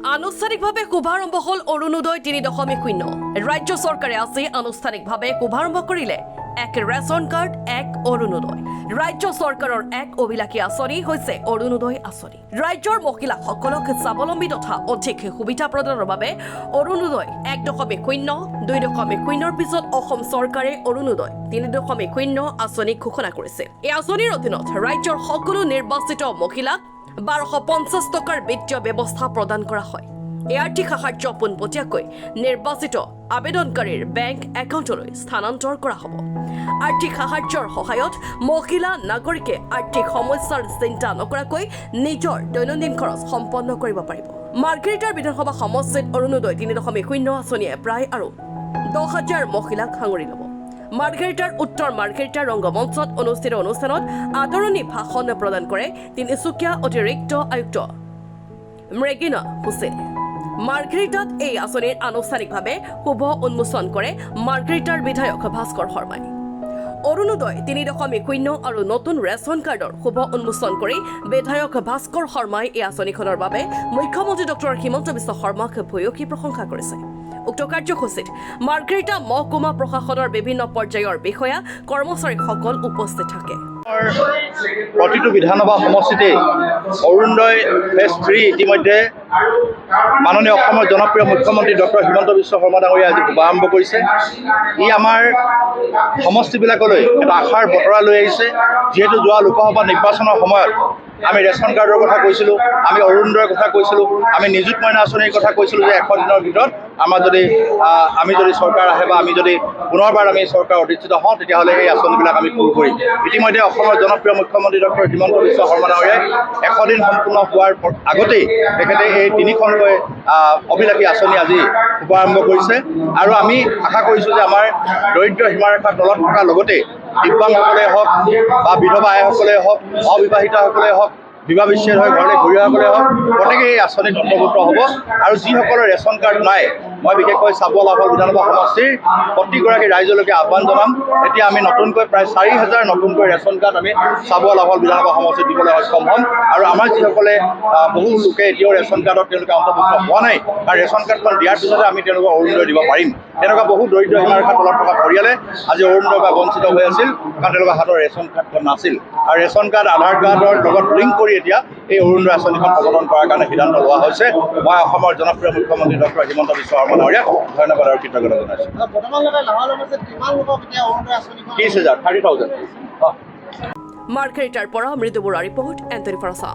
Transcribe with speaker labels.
Speaker 1: আনুষ্ঠানিকভাৱে শুভাৰম্ভ হ'ল অৰুণোদয় ৩.০ ৰাজ্য চৰকাৰে আজি আনুষ্ঠানিকভাৱে শুভাৰম্ভ কৰিলে এক ৰেচন কাৰ্ড এক অৰুণোদয় ৰাজ্য চৰকাৰৰ এক অভিলাষী আঁচনি হৈছে অৰুণোদয় আঁচনি ৰাজ্যৰ মহিলাসকলক স্বাৱলম্বী তথা অধিক সুবিধা প্ৰদানৰ বাবে অৰুণোদয় ১.০ ২.০ৰ পিছত অসম চৰকাৰে অৰুণোদয় ৩.০ আঁচনি ঘোষণা কৰিছে এই আঁচনিৰ অধীনত ৰাজ্যৰ সকলো নিৰ্বাচিত মহিলাক ১২৫০ টকাৰ বিত্তীয় ব্যৱস্থা প্ৰদান কৰা হয় এই আৰ্থিক সাহায্য পোনপটীয়াকৈ নিৰ্বাচিত আবেদনকাৰীৰ বেংক একাউণ্টলৈ স্থানান্তৰ কৰা হ'ব আৰ্থিক সাহায্যৰ সহায়ত মহিলা নাগৰিকে আৰ্থিক সমস্যাৰ চিন্তা নকৰাকৈ নিজৰ দৈনন্দিন খৰচ সম্পন্ন কৰিব পাৰিব মাৰ্ঘেৰিটাৰ বিধানসভা সমষ্টিত অৰুণোদয় ৩.০ আঁচনিয়ে প্ৰায় আৰু ১০,০০০ মহিলাক সাঙুৰি ল'ব মাৰ্ঘেৰিটাৰ উত্তৰ মাৰ্ঘেৰিটাৰ ৰংগমঞ্চত অনুষ্ঠিত অনুষ্ঠানত আদৰণি ভাষণ প্ৰদান কৰে তিনিচুকীয়া অতিৰিক্ত আয়ুক্ত মৃগিনা হুছেইনে মাৰ্ঘেৰিটাত এই আঁচনিৰ আনুষ্ঠানিকভাৱে শুভ উন্মোচন কৰে মাৰ্ঘেৰিটাৰ বিধায়ক ভাস্কৰ শৰ্মাই অৰুণোদয় ৩.০ আৰু নতুন ৰেচন কাৰ্ডৰ শুভ উন্মোচন কৰি বিধায়ক ভাস্কৰ শৰ্মাই এই আঁচনিখনৰ বাবে মুখ্যমন্ত্ৰী ডক্টৰ হিমন্ত বিশ্ব শৰ্মাক ভূয়সী প্ৰশংসা কৰিছে উক্ত কাৰ্যসূচীত মাৰ্ঘেৰিটা মহকুমা প্ৰশাসনৰ বিভিন্ন পৰ্যায়ৰ বিষয়া কৰ্মচাৰীসকল উপস্থিত থাকে
Speaker 2: প্ৰতিটো বিধানসভা সমষ্টিতে অৰুণোদয় ফেজ 3 ইতিমধ্যে মাননীয় অসমৰ জনপ্ৰিয় মুখ্যমন্ত্ৰী ডক্টৰ হিমন্ত বিশ্ব শৰ্মা ডাঙৰীয়াই আজি শুভাৰম্ভ কৰিছে ই আমাৰ সমষ্টিবিলাকলৈ এটা আশাৰ বতৰা লৈ আহিছে যিহেতু যোৱা লোকসভা নিৰ্বাচনৰ সময়ত আমি ৰেচন কাৰ্ডৰ কথা কৈছিলোঁ আমি অৰুণোদয়ৰ কথা কৈছিলোঁ আমি নিযুত মইনা আঁচনিৰ কথা কৈছিলোঁ যে ১০০ দিনৰ ভিতৰত আমাৰ আমি যদি চৰকাৰ আহে বা আমি যদি পুনৰবাৰ আমি চৰকাৰ অধিষ্ঠিত হওঁ তেতিয়াহ'লে এই আঁচনিবিলাক আমি পূৰ কৰিম ইতিমধ্যে অসমৰ জনপ্ৰিয় মুখ্যমন্ত্ৰী ডক্টৰ হিমন্ত বিশ্ব শৰ্মা ডাঙৰীয়াই ১০০ দিন সম্পূৰ্ণ হোৱাৰ আগতেই তেখেতে এই ৩খনকৈ অভিলাষী আঁচনি আজি শুভাৰম্ভ কৰিছে আৰু আমি আশা কৰিছোঁ যে আমাৰ দৰিদ্ৰ সীমাৰেখাৰ তলত থকাৰ লগতে দিব্যাংগসকলে হওক বা বিধৱা আইসকলে হওক অবিবাহিতাসকলে হওক বিবাহ বিচ্ছেদ হৈ ঘৰলৈ ঘূৰি অহাসকলে হওক প্ৰত্যেকে এই আঁচনিত অন্তৰ্ভুক্ত হ'ব আৰু যিসকলৰ ৰেচন কাৰ্ড নাই মই বিশেষকৈ চাবুৱা লাহোৱাল বিধানসভা সমষ্টিৰ প্ৰতিগৰাকী ৰাইজলৈকে আহ্বান জনাম এতিয়া আমি নতুনকৈ প্ৰায় ৪,০০০ নতুনকৈ ৰেচন কাৰ্ড আমি চাবুৱা লাহোৱাল বিধানসভা সমষ্টিত দিবলৈ সক্ষম হ'ম আৰু আমাৰ যিসকলে বহু লোকে এতিয়াও ৰেচন কাৰ্ডত তেওঁলোকে অন্তৰ্ভুক্ত হোৱা নাই আৰু ৰেচন কাৰ্ডখন দিয়াৰ পিছতে আমি তেওঁলোকক অৰুণোদয় দিব পাৰিম তেনেকুৱা বহু দৰিদ্ৰ সীমাৰেখাৰ তলত থকা পৰিয়ালে আজি অৰুণোদয়ৰ পৰা বঞ্চিত হৈ আছিল কাৰণ তেওঁলোকৰ হাতৰ ৰেচন কাৰ্ডখন নাছিল আৰু ৰেচন কাৰ্ড আধাৰ কাৰ্ডৰ লগত লিংক কৰি এতিয়া এই অৰুণোদয় আঁচনিখন প্ৰৱৰ্তন কৰাৰ কাৰণে সিদ্ধান্ত লোৱা হৈছে মই অসমৰ জনপ্ৰিয় মুখ্যমন্ত্ৰী ডক্টৰ হিমন্ত বিশ্ব শৰ্মা ডাঙৰীয়াক ধন্যবাদ আৰু কৃতজ্ঞতা জনাইছোঁ 30,000 30,000
Speaker 1: মাৰ্ঘেৰিটাৰ পৰা মৃদু বৰুৱা ৰিপৰ্ট এণ্টনি ফৰাছা